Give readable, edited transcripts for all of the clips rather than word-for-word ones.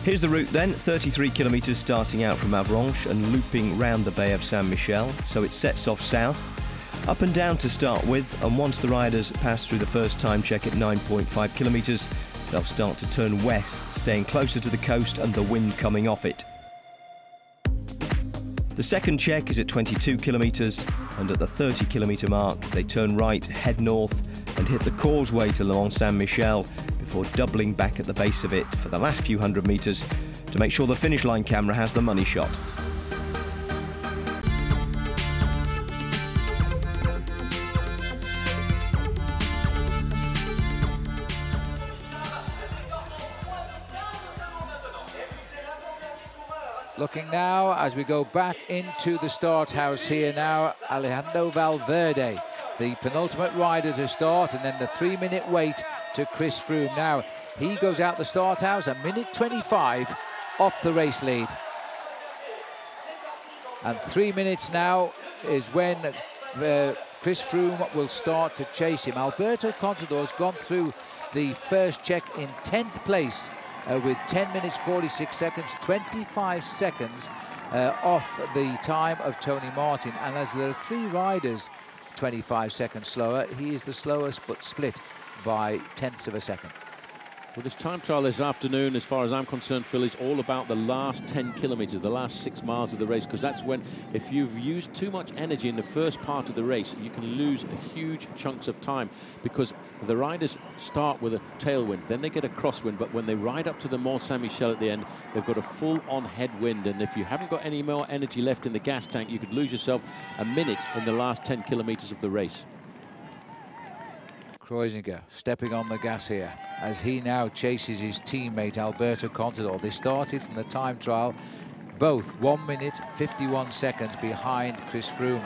Here's the route then, 33 kilometres starting out from Avranches and looping round the Bay of Saint-Michel, so it sets off south. Up and down to start with, and once the riders pass through the first time check at 9.5 kilometres, they'll start to turn west, staying closer to the coast and the wind coming off it. The second check is at 22 kilometres, and at the 30 kilometre mark, they turn right, head north, and hit the causeway to Mont Saint-Michel before doubling back at the base of it for the last few hundred metres to make sure the finish line camera has the money shot. Looking now as we go back into the start house here now, Alejandro Valverde, the penultimate rider to start, and then the 3-minute wait to Chris Froome. Now, he goes out the start house a minute 25 off the race lead. And 3 minutes now is when Chris Froome will start to chase him. Alberto Contador's gone through the first check in 10th place with 10 minutes 46 seconds, 25 seconds off the time of Tony Martin. And as there are 3 riders 25 seconds slower, he is the slowest, but split by tenths of a second. Well, this time trial this afternoon, as far as I'm concerned, Phil, is all about the last 10 kilometres, the last 6 miles of the race, because that's when, if you've used too much energy in the first part of the race, you can lose huge chunks of time, because the riders start with a tailwind, then they get a crosswind, but when they ride up to the Mont Saint-Michel at the end, they've got a full-on headwind, and if you haven't got any more energy left in the gas tank, you could lose yourself a minute in the last 10 kilometres of the race. Kreuziger stepping on the gas here as he now chases his teammate Alberto Contador. They started from the time trial, both 1 minute 51 seconds behind Chris Froome.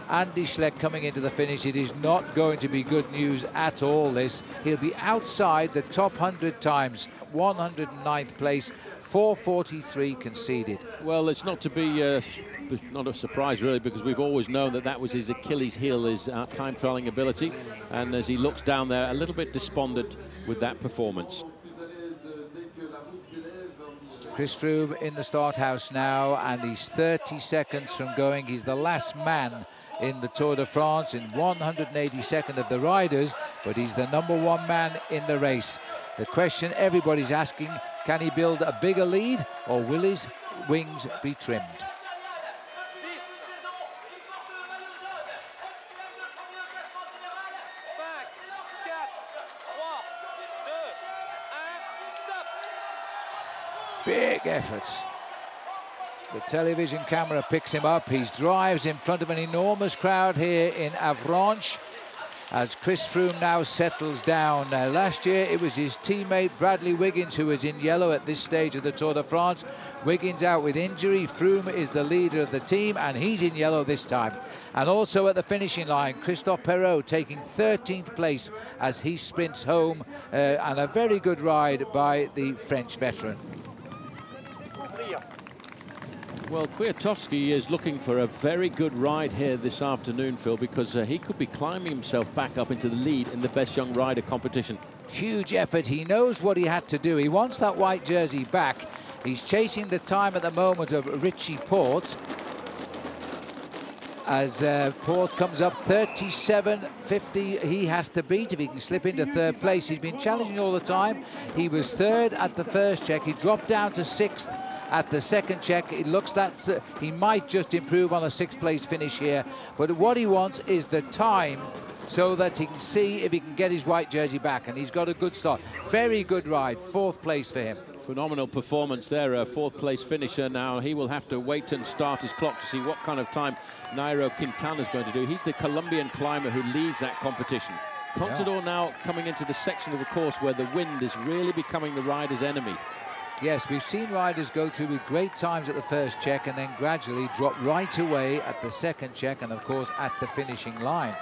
Andy Schleck coming into the finish. It is not going to be good news at all, this. He'll be outside the top 100 times, 109th place, 443 conceded. Well, it's not to be not a surprise really, because we've always known that that was his Achilles heel, his time trialing ability, and as he looks down there, a little bit despondent with that performance. Chris Froome in the start house now, and he's 30 seconds from going. He's the last man in the Tour de France, in 182nd of the riders, but he's the #1 man in the race. The question everybody's asking, can he build a bigger lead, or will his wings be trimmed? Big efforts. The television camera picks him up. He drives in front of an enormous crowd here in Avranches as Chris Froome now settles down. Last year it was his teammate Bradley Wiggins who was in yellow at this stage of the Tour de France. Wiggins out with injury. Froome is the leader of the team, and he's in yellow this time. And also at the finishing line, Christophe Perrault taking 13th place as he sprints home, and a very good ride by the French veteran. Well, Kwiatkowski is looking for a very good ride here this afternoon, Phil, because he could be climbing himself back up into the lead in the Best Young Rider competition. Huge effort. He knows what he had to do. He wants that white jersey back. He's chasing the time at the moment of Richie Porte, as Porte comes up 37.50. He has to beat if he can slip into 3rd place. He's been challenging all the time. He was 3rd at the first check. He dropped down to 6th at the second check. It looks that he might just improve on a 6th place finish here, but what he wants is the time so that he can see if he can get his white jersey back, and he's got a good start. Very good ride, 4th place for him. Phenomenal performance there, a 4th place finisher. Now he will have to wait and start his clock to see what kind of time Nairo Quintana is going to do. He's the Colombian climber who leads that competition. Contador now coming into the section of the course where the wind is really becoming the rider's enemy. Yes, we've seen riders go through with great times at the first check and then gradually drop right away at the second check and, of course, at the finishing line.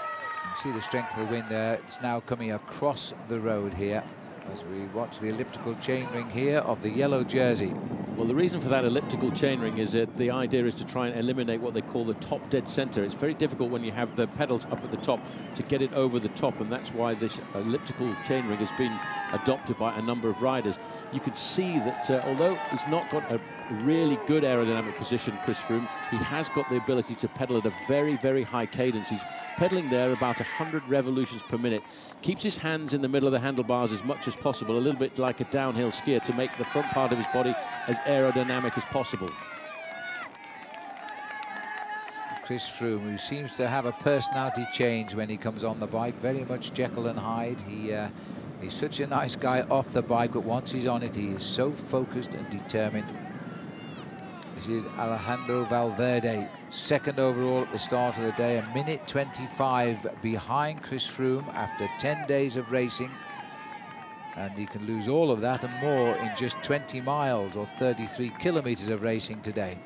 You see the strength of the wind there. It's now coming across the road here as we watch the elliptical chain ring here of the yellow jersey. Well, the reason for that elliptical chainring is that the idea is to try and eliminate what they call the top dead center. It's very difficult when you have the pedals up at the top to get it over the top, and that's why this elliptical chainring has been adopted by a number of riders. You could see that although he's not got a really good aerodynamic position, Chris Froome, he has got the ability to pedal at a very, very high cadence. He's pedaling there about 100 revolutions per minute. Keeps his hands in the middle of the handlebars as much as possible, a little bit like a downhill skier, to make the front part of his body as aerodynamic as possible. Chris Froome, who seems to have a personality change when he comes on the bike, very much Jekyll and Hyde. He's such a nice guy off the bike, but once he's on it, he is so focused and determined. This is Alejandro Valverde, second overall at the start of the day, 1:25 behind Chris Froome after 10 days of racing. And he can lose all of that and more in just 20 miles or 33 kilometers of racing today.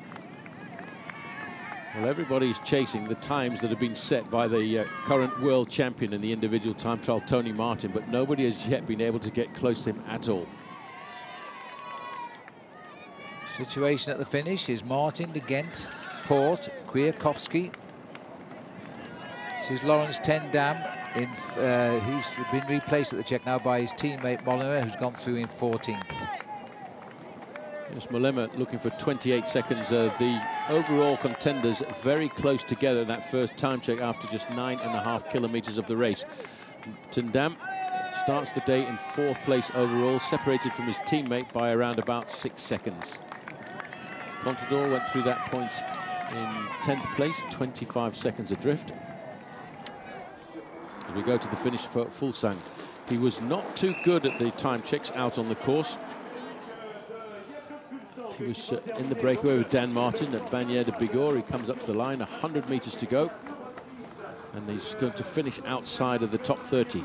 Well, everybody's chasing the times that have been set by the current world champion in the individual time trial, Tony Martin, but nobody has yet been able to get close to him at all. Situation at the finish is Martin, De Gent, Poort, Kwiatkowski. This is Lawrence Ten Dam. He's been replaced at the check now by his teammate Mollema, who's gone through in 14th. Yes, Mollema looking for 28 seconds. The overall contenders very close together in that first time check after just 9.5 kilometers of the race. Ten Dam starts the day in 4th place overall, separated from his teammate by around about 6 seconds. Contador went through that point in 10th place, 25 seconds adrift. As we go to the finish for Fuglsang, he was not too good at the time checks out on the course. He was in the breakaway with Dan Martin at Bagnères de Bigorre. He comes up to the line, 100 meters to go, and he's going to finish outside of the top 30.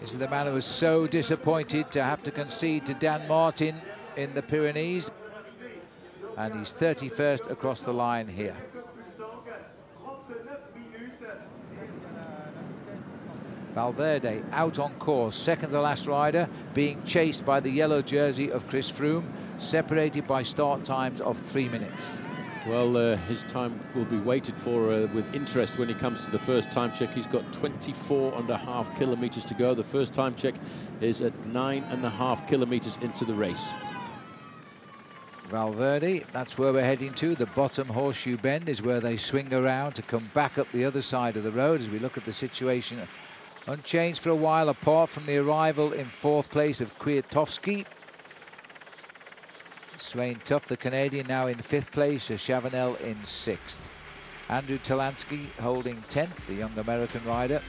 This is the man who was so disappointed to have to concede to Dan Martin in the Pyrenees, and he's 31st across the line here. Valverde out on course, second to last rider, being chased by the yellow jersey of Chris Froome, separated by start times of 3 minutes. Well, his time will be waited for with interest when he comes to the first time check. He's got 24.5 kilometers to go. The first time check is at 9.5 kilometers into the race. Valverde, that's where we're heading to. The bottom horseshoe bend is where they swing around to come back up the other side of the road. As we look at the situation, unchanged for a while, apart from the arrival in 4th place of Kwiatkowski. Swain Tuff, the Canadian, now in 5th place, Chavanel in 6th. Andrew Talansky holding 10th, the young American rider.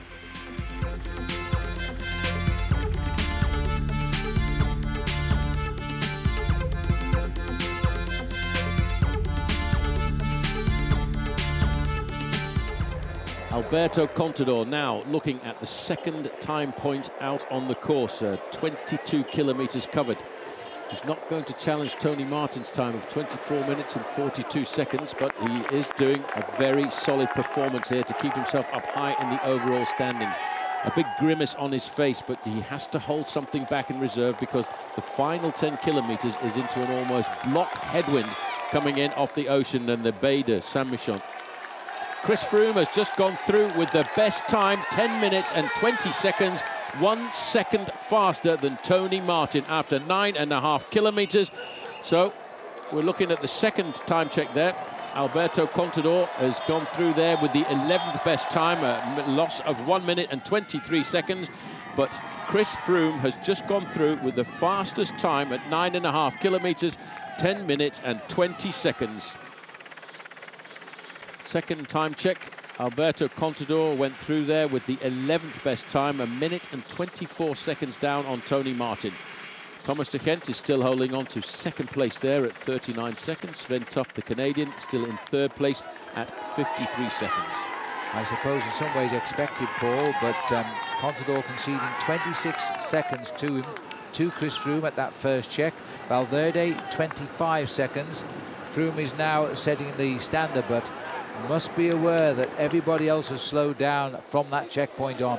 Alberto Contador now looking at the second time point out on the course, 22 kilometers covered. He's not going to challenge Tony Martin's time of 24 minutes and 42 seconds, but he is doing a very solid performance here to keep himself up high in the overall standings. A big grimace on his face, but he has to hold something back in reserve because the final 10 kilometers is into an almost block headwind coming in off the ocean and the Bay de Saint-Michel. Chris Froome has just gone through with the best time, 10 minutes and 20 seconds, 1 second faster than Tony Martin after 9.5 kilometers. So we're looking at the second time check there. Alberto Contador has gone through there with the 11th best time, a loss of 1 minute and 23 seconds. But Chris Froome has just gone through with the fastest time at 9.5 kilometers, 10 minutes and 20 seconds. Second time check, Alberto Contador went through there with the 11th best time, 1 minute and 24 seconds down on Tony Martin. Thomas De Gent is still holding on to second place there at 39 seconds. Sven Tuff, the Canadian, still in third place at 53 seconds. I suppose in some ways expected, Paul, but Contador conceding 26 seconds to him, to Chris Froome at that first check. Valverde, 25 seconds. Froome is now setting the standard, but must be aware that everybody else has slowed down from that checkpoint on.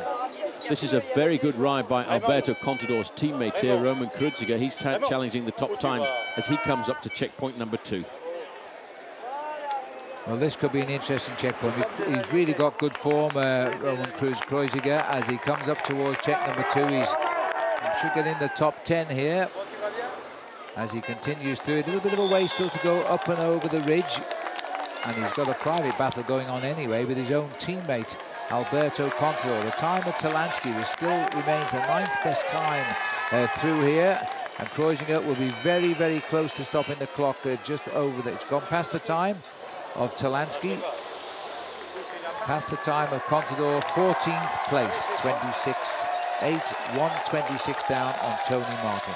This is a very good ride by Alberto Contador's teammate here, Roman Kreuziger. He's challenging the top times as he comes up to checkpoint number 2. Well, this could be an interesting checkpoint. He's really got good form, Roman Kreuziger, as he comes up towards check number 2. He should get in the top 10 here as he continues through. A little bit of a way still to go up and over the ridge. And he's got a private battle going on anyway with his own teammate, Alberto Contador. The time of Talansky still remains the 9th best time through here. And Kreuziger will be very, very close to stopping the clock just over the... It's gone past the time of Talansky, past the time of Contador, 14th place, 26.8, 1:26 down on Tony Martin.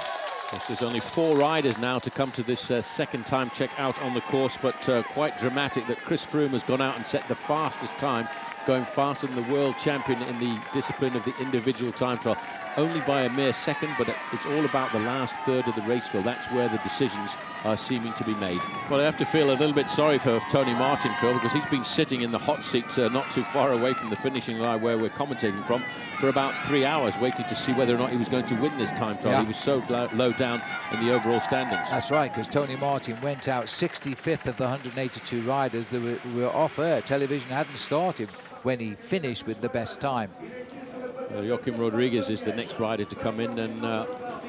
Yes, there's only 4 riders now to come to this second time check out on the course, but quite dramatic that Chris Froome has gone out and set the fastest time, going faster than the world champion in the discipline of the individual time trial, only by a mere second, but it's all about the last third of the race field. That's where the decisions are seeming to be made. Well, I have to feel a little bit sorry for Tony Martin, Phil, because he's been sitting in the hot seat not too far away from the finishing line where we're commentating from for about 3 hours, waiting to see whether or not he was going to win this time trial. Yeah. He was so low down in the overall standings. That's right, because Tony Martin went out 65th of the 182 riders that were off air. Television hadn't started when he finished with the best time. Joaquim Rodriguez is the next rider to come in, and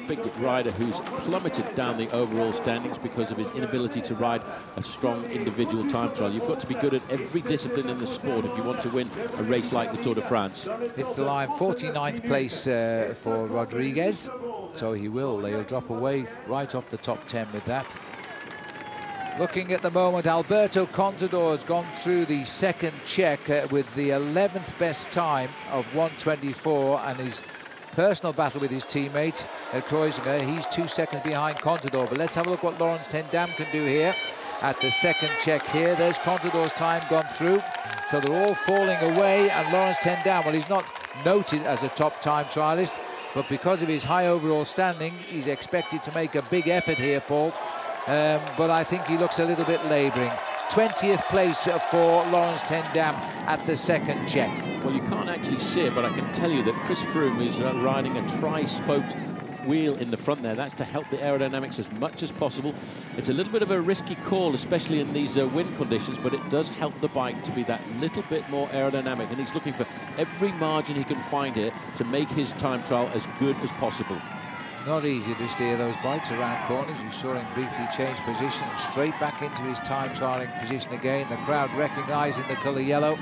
big rider who's plummeted down the overall standings because of his inability to ride a strong individual time trial. You've got to be good at every discipline in the sport if you want to win a race like the Tour de France. It's the line, 49th place for Rodriguez, so he'll drop away right off the top 10 with that. Looking at the moment, Alberto Contador has gone through the second check with the 11th best time of 1:24, and his personal battle with his teammate, Kreuziger, he's 2 seconds behind Contador. But let's have a look what Laurens ten Dam can do here at the second check here. There's Contador's time gone through. So they're all falling away, and Laurens ten Dam, well, he's not noted as a top time trialist, but because of his high overall standing, he's expected to make a big effort here, Paul. But I think he looks a little bit labouring. 20th place for Laurens ten Dam at the second check. Well, you can't actually see it, but I can tell you that Chris Froome is riding a tri-spoked wheel in the front there. That's to help the aerodynamics as much as possible. It's a little bit of a risky call, especially in these wind conditions, but it does help the bike to be that little bit more aerodynamic, and he's looking for every margin he can find here to make his time trial as good as possible. Not easy to steer those bikes around corners. You saw him briefly change position, straight back into his time trialing position again. The crowd recognising the colour yellow,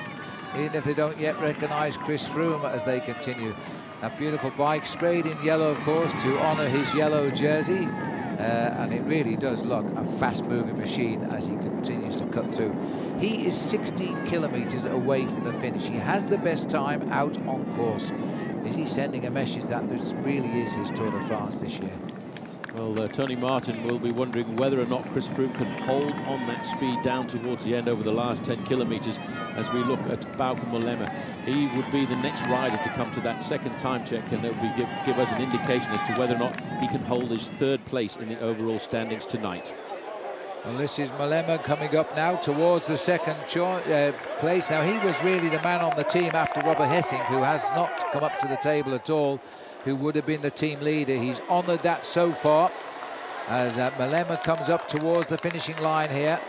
even if they don't yet recognise Chris Froome as they continue. That beautiful bike sprayed in yellow, of course, to honour his yellow jersey. And it really does look a fast-moving machine as he continues to cut through. He is 16 kilometres away from the finish. He has the best time out on course. Is he sending a message that this really is his Tour de France this year? Well, Tony Martin will be wondering whether or not Chris Froome can hold on that speed down towards the end over the last 10 kilometres as we look at Bauke Mollema. He would be the next rider to come to that second time check, and it will give us an indication as to whether or not he can hold his 3rd place in the overall standings tonight. Well, this is Mollema coming up now towards the second place. Now, he was really the man on the team after Robert Hessing, who has not come up to the table at all, who would have been the team leader. He's honoured that so far as Mollema comes up towards the finishing line here.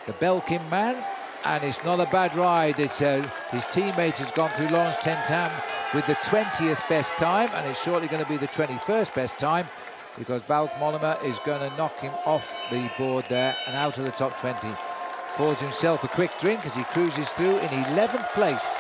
The Belkin man, and it's not a bad ride. It's his teammate has gone through Laurens ten Dam with the 20th best time, and it's shortly going to be the 21st best time, because Bauke Mollema is going to knock him off the board there and out of the top 20. Fords himself a quick drink as he cruises through in 11th place.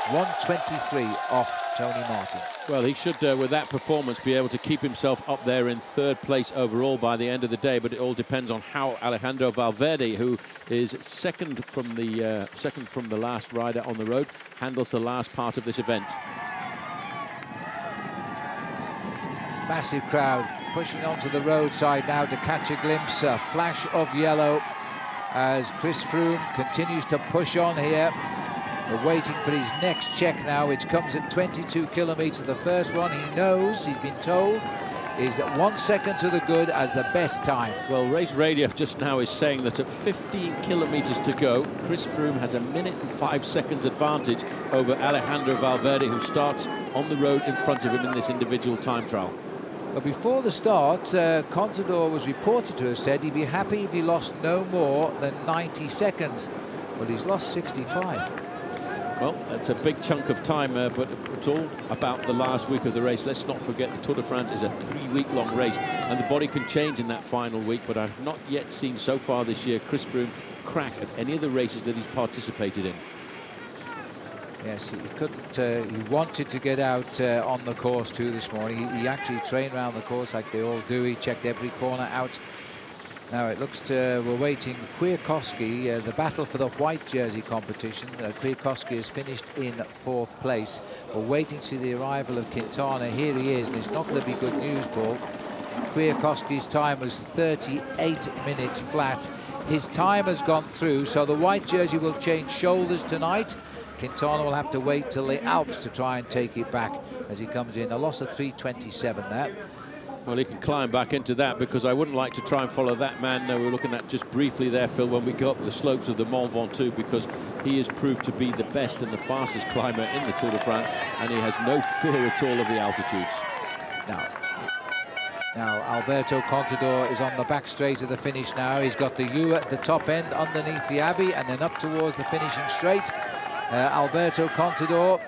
1:23 off Tony Martin. Well, he should, with that performance, be able to keep himself up there in 3rd place overall by the end of the day. But it all depends on how Alejandro Valverde, who is second from the last rider on the road, handles the last part of this event. Massive crowd pushing onto the roadside now to catch a glimpse, a flash of yellow as Chris Froome continues to push on here. We're waiting for his next check now, which comes at 22 kilometres. The first one he knows, he's been told, is 1 second to the good as the best time. Well, Race Radio just now is saying that at 15 kilometres to go, Chris Froome has a minute and 5 seconds advantage over Alejandro Valverde, who starts on the road in front of him in this individual time trial. Well, before the start, Contador was reported to have said he'd be happy if he lost no more than 90 seconds. Well, he's lost 65. Well, that's a big chunk of time, but it's all about the last week of the race. Let's not forget the Tour de France is a 3-week-long race, and the body can change in that final week, but I've not yet seen so far this year Chris Froome crack at any of the races that he's participated in. Yes, he couldn't. He wanted to get out on the course too this morning. He actually trained around the course like they all do. He checked every corner out. Now it looks we're waiting. Kwiatkowski, the battle for the white jersey competition. Kwiatkowski has finished in 4th place. We're waiting to see the arrival of Quintana. Here he is, and it's not going to be good news, Paul. Kwiatkowski's time was 38 minutes flat. His time has gone through, so the white jersey will change shoulders tonight. Quintana will have to wait till the Alps to try and take it back as he comes in. A loss of 3:27 there. Well, he can climb back into that, because I wouldn't like to try and follow that man we were looking at just briefly there, Phil, when we go up the slopes of the Mont Ventoux, because he has proved to be the best and the fastest climber in the Tour de France, and he has no fear at all of the altitudes. Now Alberto Contador is on the back straight of the finish now. He's got the U at the top end underneath the Abbey and then up towards the finishing straight. Alberto Contador,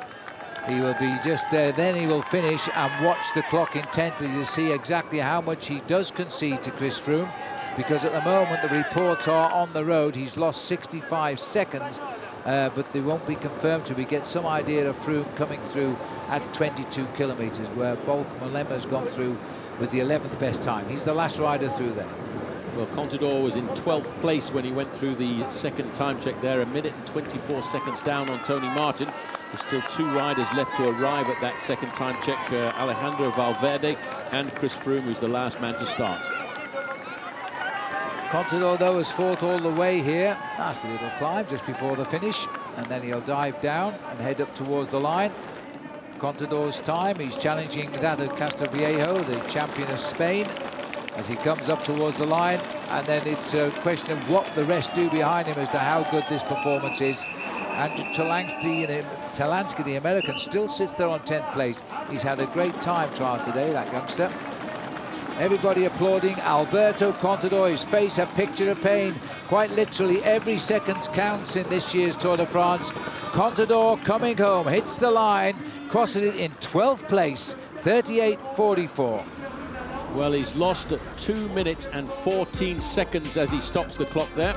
he will be just then he will finish and watch the clock intently to see exactly how much he does concede to Chris Froome, because at the moment the reports are on the road he's lost 65 seconds, but they won't be confirmed till we get some idea of Froome coming through at 22 kilometres, where Bolt Mollema has gone through with the 11th best time. He's the last rider through there. Well, Contador was in 12th place when he went through the second time check there, 1 minute and 24 seconds down on Tony Martin. There's still 2 riders left to arrive at that second time check, Alejandro Valverde and Chris Froome, who's the last man to start. Contador, though, has fought all the way here. Nasty little climb just before the finish, and then he'll dive down and head up towards the line. Contador's time, he's challenging that of Castroviejo, the champion of Spain, as he comes up towards the line, and then it's a question of what the rest do behind him as to how good this performance is. Andrew Talansky, the American, still sits there on 10th place. He's had a great time trial today, that youngster. Everybody applauding Alberto Contador, his face a picture of pain. Quite literally, every second counts in this year's Tour de France. Contador coming home, hits the line, crosses it in 12th place, 38.44. Well, he's lost at 2 minutes and 14 seconds as he stops the clock there.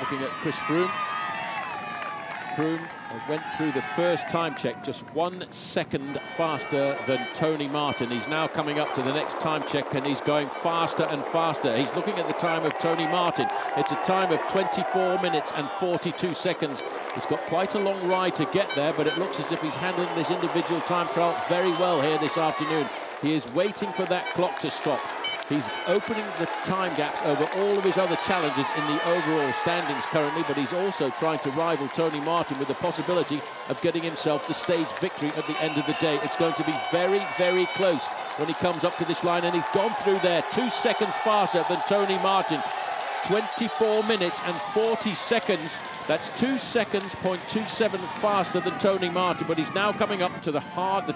Looking at Chris Froome. Froome went through the first time check just 1 second faster than Tony Martin. He's now coming up to the next time check and he's going faster and faster. He's looking at the time of Tony Martin. It's a time of 24 minutes and 42 seconds. He's got quite a long ride to get there, but it looks as if he's handling this individual time trial very well here this afternoon. He is waiting for that clock to stop. He's opening the time gaps over all of his other challenges in the overall standings currently, but he's also trying to rival Tony Martin with the possibility of getting himself the stage victory at the end of the day. It's going to be very, very close when he comes up to this line, and he's gone through there 2 seconds faster than Tony Martin. 24 minutes and 40 seconds. That's 2 seconds, 0.27 faster than Tony Martin, but he's now coming up to the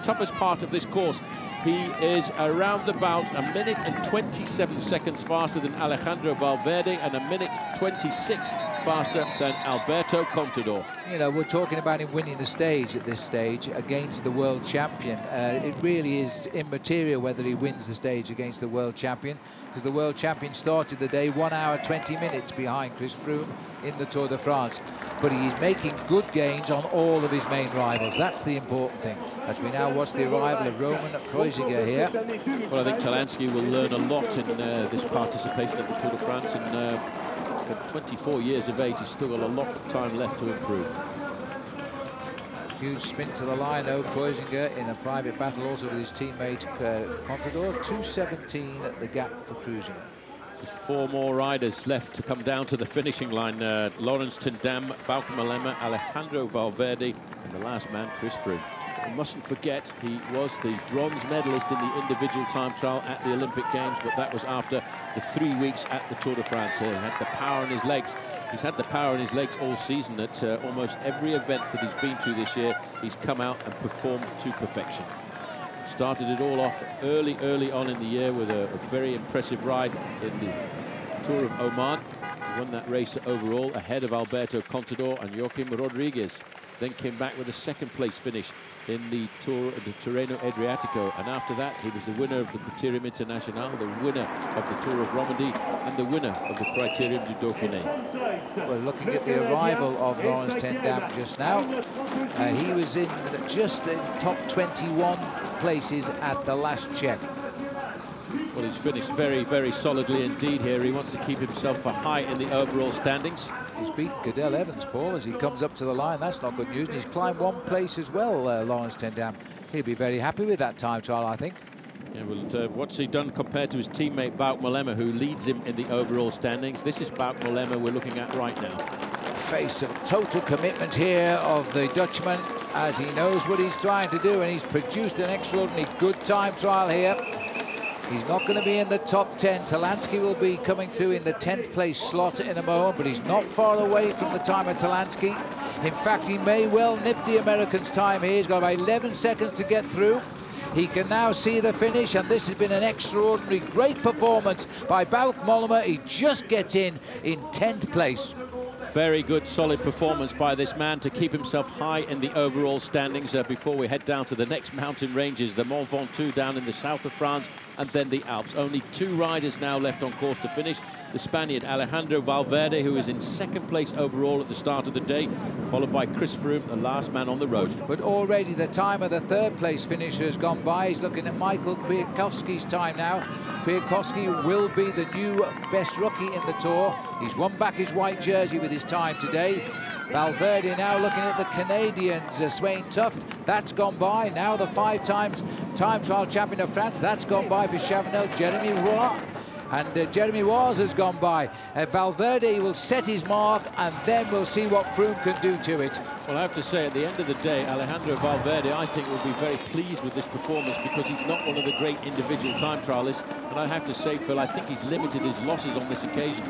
toughest part of this course. He is around about 1 minute and 27 seconds faster than Alejandro Valverde and 1 minute 26 faster than Alberto Contador. You know, we're talking about him winning the stage at this stage against the world champion. It really is immaterial whether he wins the stage against the world champion, because the world champion started the day 1 hour 20 minutes behind Chris Froome in the Tour de France. But he's making good gains on all of his main rivals. That's the important thing. As we now watch the arrival of Roman Kreuziger here. Well, I think Talansky will learn a lot in this participation at the Tour de France. And at 24 years of age, he's still got a lot of time left to improve. Huge sprint to the line, though. Kreuziger in a private battle also with his teammate Contador. 2:17 at the gap for Kreuziger. There's 4 more riders left to come down to the finishing line. Laurens ten Dam, Bauke Mollema, Alejandro Valverde, and the last man, Chris Froome. We mustn't forget he was the bronze medalist in the individual time trial at the Olympic Games, but that was after the 3 weeks at the Tour de France here. He had the power in his legs. He's had the power in his legs all season. At almost every event that he's been through this year, he's come out and performed to perfection. Started it all off early on in the year with a very impressive ride in the Tour of Oman. He won that race overall ahead of Alberto Contador and Joaquim Rodriguez. Then came back with a second-place finish in the Tour of the Tirreno Adriatico, and after that he was the winner of the Criterium International, the winner of the Tour of Romandy, and the winner of the Criterium du Dauphiné. We're looking at the arrival of Laurens ten Dam just now. He was just in top 21 places at the last check. Well, he's finished very solidly indeed here. He wants to keep himself high in the overall standings. He's beaten Cadel Evans, Paul, as he comes up to the line. That's not good news. And he's climbed 1 place as well, Laurens ten Dam. He'll be very happy with that time trial, I think. Yeah, well, what's he done compared to his teammate Bauke Mollema, who leads him in the overall standings? This is Bauke Mollema we're looking at right now. Face of total commitment here of the Dutchman, as he knows what he's trying to do, and he's produced an extraordinarily good time trial here. He's not going to be in the top 10. Talansky will be coming through in the 10th place slot in a moment, but he's not far away from the time of Talansky. In fact, he may well nip the American's time here. He's got about 11 seconds to get through. He can now see the finish, and this has been an extraordinary, great performance by Bauke Mollema. He just gets in 10th place. Very good, solid performance by this man to keep himself high in the overall standings before we head down to the next mountain ranges, the Mont Ventoux down in the south of France, and then the Alps. Only 2 riders now left on course to finish. The Spaniard Alejandro Valverde, who is in 2nd place overall at the start of the day, followed by Chris Froome, the last man on the road. But already the time of the 3rd place finisher has gone by. He's looking at Michael Kwiatkowski's time now. Kwiatkowski will be the new best rookie in the Tour. He's won back his white jersey with his time today. Valverde now looking at the Canadians, Swain Tuft, that's gone by. Now the 5 times time trial champion of France, that's gone by for Chavanel. Jeremy Roy, and Jeremy Wars has gone by. Valverde will set his mark, and then we'll see what Froome can do to it. Well, I have to say, at the end of the day, Alejandro Valverde, I think, will be very pleased with this performance because he's not one of the great individual time trialists. And I have to say, Phil, I think he's limited his losses on this occasion.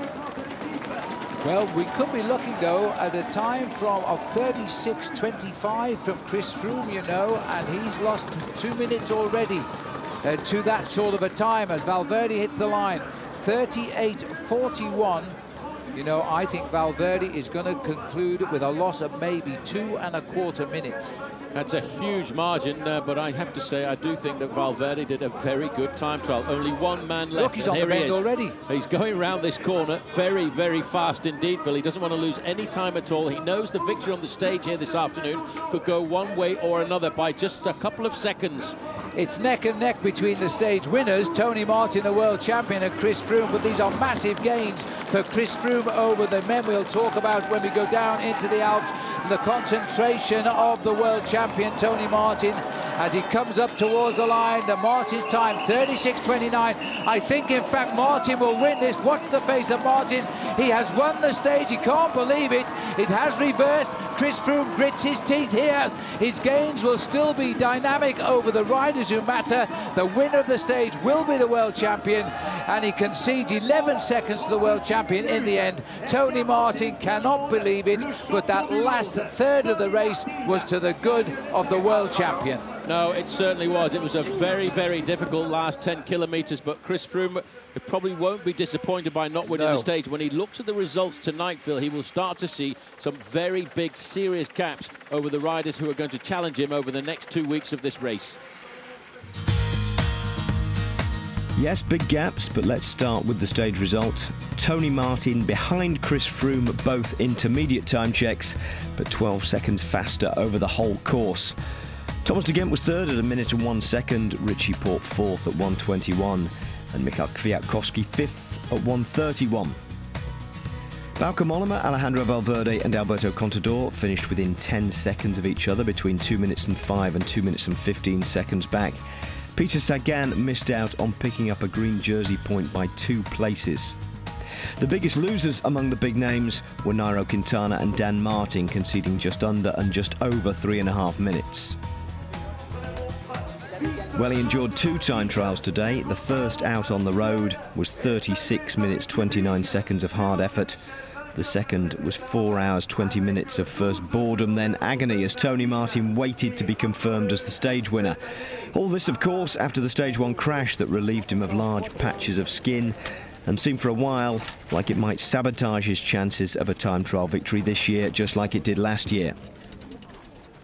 Well, we could be looking, though, at a time of 36.25 from Chris Froome, you know, and he's lost 2 minutes already to that sort of a time as Valverde hits the line. 38.41. You know, I think Valverde is going to conclude with a loss of maybe 2¼ minutes. That's a huge margin, but I have to say, I do think that Valverde did a very good time trial. Only 1 man left. Look, he's on the bend already. He's going round this corner very fast indeed, Phil. He doesn't want to lose any time at all. He knows the victory on the stage here this afternoon could go one way or another by just a couple of seconds. It's neck and neck between the stage winners, Tony Martin, the world champion, and Chris Froome, but these are massive gains for Chris Froome over the men we'll talk about when we go down into the Alps. The concentration of the world champion, Tony Martin, as he comes up towards the line. The Martin's time, 36.29. I think, in fact, Martin will win this. Watch the face of Martin. He has won the stage. He can't believe it. It has reversed. Chris Froome grits his teeth here. His gains will still be dynamic over the riders who matter. The winner of the stage will be the world champion, and he concedes 11 seconds to the world champion in the end. Tony Martin cannot believe it, but that last third of the race was to the good of the world champion. No, it certainly was. It was a very difficult last 10 kilometres, but Chris Froome probably won't be disappointed by not winning the stage. When he looks at the results tonight, Phil, he will start to see some very big, serious gaps over the riders who are going to challenge him over the next 2 weeks of this race. Yes, big gaps, but let's start with the stage result. Tony Martin behind Chris Froome, both intermediate time checks, but 12 seconds faster over the whole course. Thomas de Gendt was 3rd at 1 minute and 1 second, Richie Porte 4th at 1:21, and Michal Kwiatkowski 5th at 1:31. Bauke Mollema, Alejandro Valverde and Alberto Contador finished within 10 seconds of each other, between 2 minutes and 5 and 2 minutes and 15 seconds back. Peter Sagan missed out on picking up a green jersey point by 2 places. The biggest losers among the big names were Nairo Quintana and Dan Martin, conceding just under and just over 3.5 minutes. Well, he endured 2 time trials today. The first out on the road was 36 minutes 29 seconds of hard effort. The second was 4 hours 20 minutes of first boredom, then agony as Tony Martin waited to be confirmed as the stage winner. All this, of course, after the Stage 1 crash that relieved him of large patches of skin and seemed for a while like it might sabotage his chances of a time trial victory this year, just like it did last year.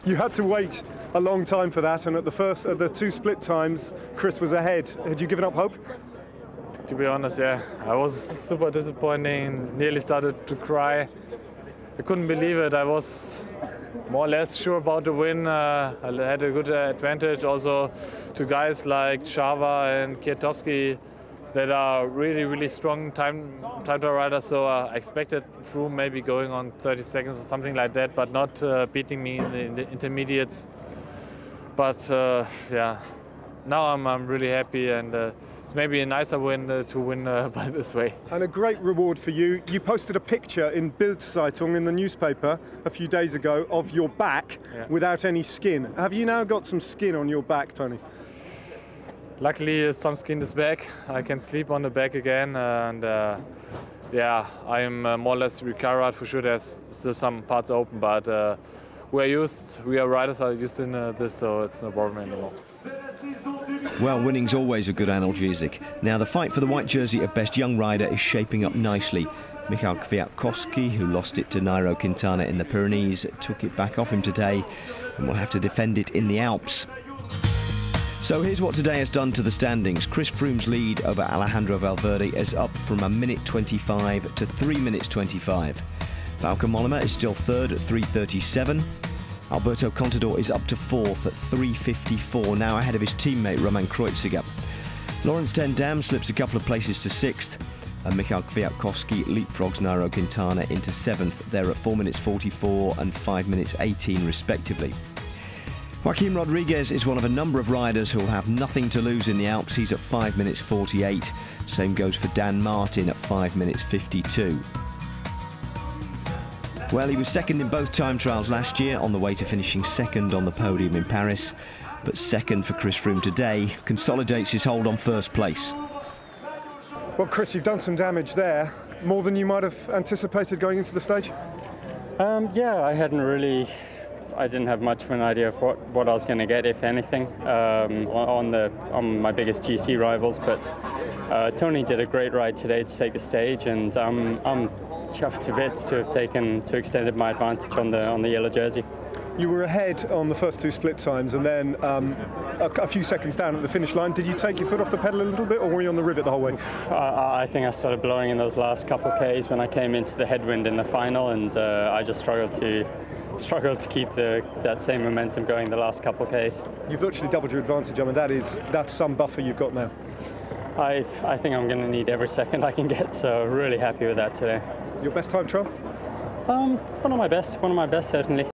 You had to wait a long time for that, and at the 2 split times, Chris was ahead. Had you given up hope? To be honest, yeah. I was super disappointing, nearly started to cry. I couldn't believe it. I was more or less sure about the win. I had a good advantage also to guys like Chava and Kwiatkowski that are really, really strong time trial riders. So I expected Froome maybe going on 30 seconds or something like that, but not beating me in the intermediates. But yeah, now I'm really happy, and it's maybe a nicer win to win by this way. And a great reward for you. You posted a picture in Bild-Zeitung in the newspaper a few days ago of your back without any skin. Have you now got some skin on your back, Tony? Luckily, some skin is back. I can sleep on the back again, and yeah, I'm more or less recovered. For sure, there's still some parts open, but we riders are used in this, so it's no problem anymore. Well, winning's always a good analgesic. Now, the fight for the white jersey of best young rider is shaping up nicely. Michel Kwiatkowski, who lost it to Nairo Quintana in the Pyrenees, took it back off him today and will have to defend it in the Alps. So here's what today has done to the standings. Chris Froome's lead over Alejandro Valverde is up from 1:25 to 3:25. Bauke Mollema is still third at 3:37. Alberto Contador is up to 4th at 3:54, now ahead of his teammate Romain Kreuziger. Laurens ten Dam slips a couple of places to 6th, and Michel Kwiatkowski leapfrogs Nairo Quintana into 7th. They're at 4:44 and 5:18 respectively. Joaquim Rodriguez is one of a number of riders who will have nothing to lose in the Alps. He's at 5:48. Same goes for Dan Martin at 5:52. Well, he was second in both time trials last year, on the way to finishing second on the podium in Paris. But second for Chris Froome today consolidates his hold on first place. Well, Chris, you've done some damage there, more than you might have anticipated going into the stage? Yeah, I didn't have much of an idea of what I was going to get, if anything, on my biggest GC rivals. But Tony did a great ride today to take the stage, and I'm chuffed to bits to have extended my advantage on the yellow jersey. You were ahead on the first 2 split times, and then a few seconds down at the finish line. Did you take your foot off the pedal a little bit, or were you on the rivet the whole way? I think I started blowing in those last couple of Ks when I came into the headwind in the final, and I just struggled to keep that same momentum going the last couple of Ks. You've virtually doubled your advantage. I mean, that's some buffer you've got now. I think I'm going to need every second I can get, so really happy with that today. Your best time trial? One of my best certainly.